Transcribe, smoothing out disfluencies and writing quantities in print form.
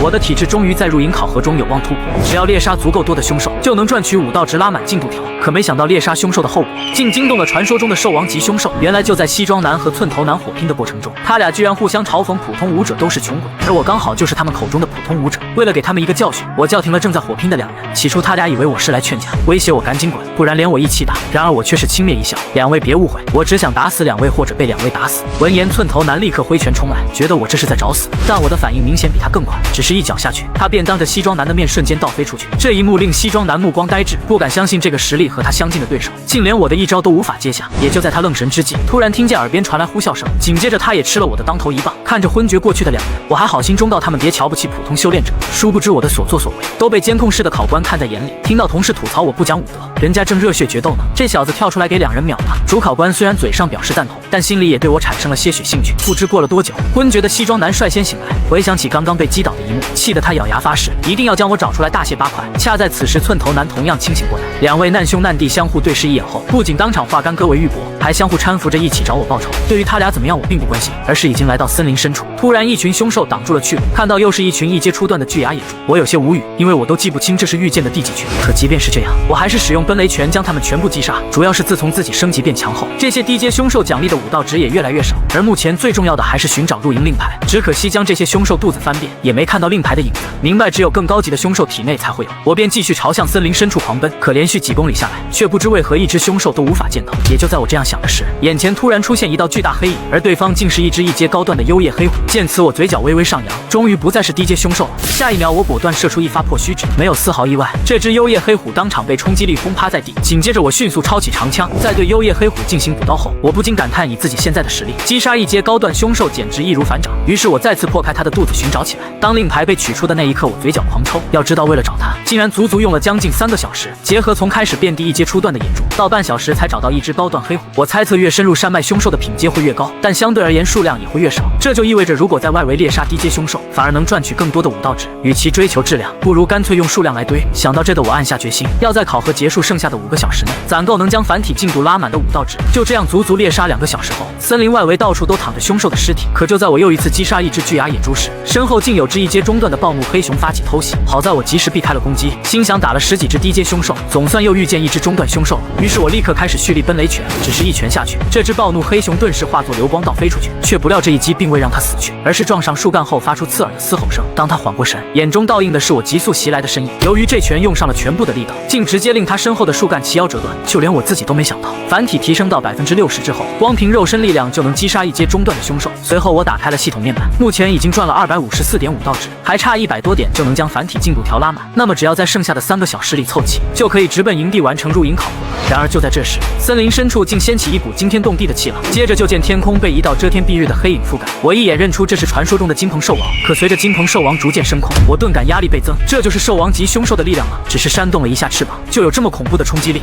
我的体质终于在入营考核中有望突破，只要猎杀足够多的凶兽，就能赚取武道值拉满进度条。可没想到猎杀凶兽的后果，竟惊动了传说中的兽王级凶兽。原来就在西装男和寸头男火拼的过程中，他俩居然互相嘲讽普通武者都是穷鬼，而我刚好就是他们口中的普通武者。为了给他们一个教训，我叫停了正在火拼的两人。起初他俩以为我是来劝架，威胁我赶紧滚，不然连我一起打。然而我却是轻蔑一笑，两位别误会，我只想打死两位或者被两位打死。闻言，寸头男立刻挥拳冲来，觉得我这是在找死，但我的反应明显比他更快，只是一脚下去，他便当着西装男的面瞬间倒飞出去。这一幕令西装男目光呆滞，不敢相信这个实力和他相近的对手竟连我的一招都无法接下。也就在他愣神之际，突然听见耳边传来呼啸声，紧接着他也吃了我的当头一棒。看着昏厥过去的两人，我还好心忠告他们别瞧不起普通修炼者，殊不知我的所作所为都被监控室的考官看在眼里。听到同事吐槽我不讲武德，人家正热血决斗呢，这小子跳出来给两人秒了。主考官虽然嘴上表示赞同，但心里也对我产生了些许兴趣。不知过了多久，昏厥的西装男率先醒来，回想起刚刚被击倒的一幕，气得他咬牙发誓一定要将我找出来大卸八块。恰在此时，寸头男同样清醒过来，两位难兄难弟相互对视一眼后，不仅当场化干各为玉帛，还相互搀扶着一起找我报仇。对于他俩怎么样我并不关心，而是已经来到森林深处，突然一群凶兽挡住了去路，看到又是一群一阶初段的巨牙野猪，我有些无语，因为我都记不清这是遇见的第几群。可即便是这样，我还是使用奔雷拳将他们全部击杀。主要是自从自己升级变强后，这些低阶凶兽奖励的武道值也越来越少，而目前最重要的还是寻找入营令牌。只可惜将这些凶兽肚子翻遍，也没看到令牌的影子。明白只有更高级的凶兽体内才会有，我便继续朝向森林深处狂奔。可连续几公里下来，却不知为何一只凶兽都无法见到。也就在我这样想的时，眼前突然出现一道巨大黑影，而对方竟是一只一阶高段的幽夜黑虎。见此，我嘴角微微上扬，终于不再是低阶凶兽了。下一秒，我果断射出一发破虚指，没有丝毫意外，这只幽夜黑虎当场被冲击力轰趴在地。紧接着，我迅速抄起长枪，在对幽夜黑虎进行补刀后，我不禁感叹以自己现在的实力，击杀一阶高段凶兽简直易如反掌。于是我再次破开他的肚子寻找起来。当令牌被取出的那一刻，我嘴角狂抽。要知道，为了找他，竟然足足用了将近3个小时，结合从开始遍地一阶初段的野猪，到半小时才找到一只高段黑虎。我猜测越深入山脉凶兽的品阶会越高，但相对而言数量也会越少。这就意味着，如果在外围猎杀低阶凶兽，反而能赚取更多的武道值。与其追求质量，不如干脆用数量来堆。想到这的我暗下决心，要在考核结束剩下的5个小时内，攒够能将繁体进度拉满的武道值。就这样足足猎杀2个小时后，森林外围到处都躺着凶兽的尸体。可就在我又一次击杀一只巨牙野猪时，身后竟有只一阶中段的暴怒黑熊发起偷袭。好在我及时避开了攻击，心想打了10几只低阶凶兽，总算又遇见一只中段凶兽了。于是我立刻开始蓄力奔雷拳，只是一拳下去，这只暴怒黑熊顿时化作流光倒飞出去。却不料这一击并未让它死去，而是撞上树干后发出刺耳的嘶吼声。当他缓过神，眼中倒映的是我急速袭来的身影。由于这拳用上了全部的力道，竟直接令他身后的树干齐腰折断，就连我自己都没想到，繁体提升到60%之后，光凭肉身力量就能击杀一阶中段的凶兽。随后我打开了系统面板，目前已经赚了254点武道值，还差100多点就能将繁体进度条拉满。那么只要在剩下的3个小时里凑齐，就可以直奔营地完成入营考核。然而就在这时，森林深处竟掀起一股惊天动地的气浪，接着就见天空被一道遮天蔽日的黑影覆盖。我一眼认出这是传说中的金鹏兽王。可随着金鹏兽王逐渐升空，我顿感压力倍增，这就是兽王级凶兽的力量吗？只是扇动了一下翅膀，就有这么恐怖的冲击力。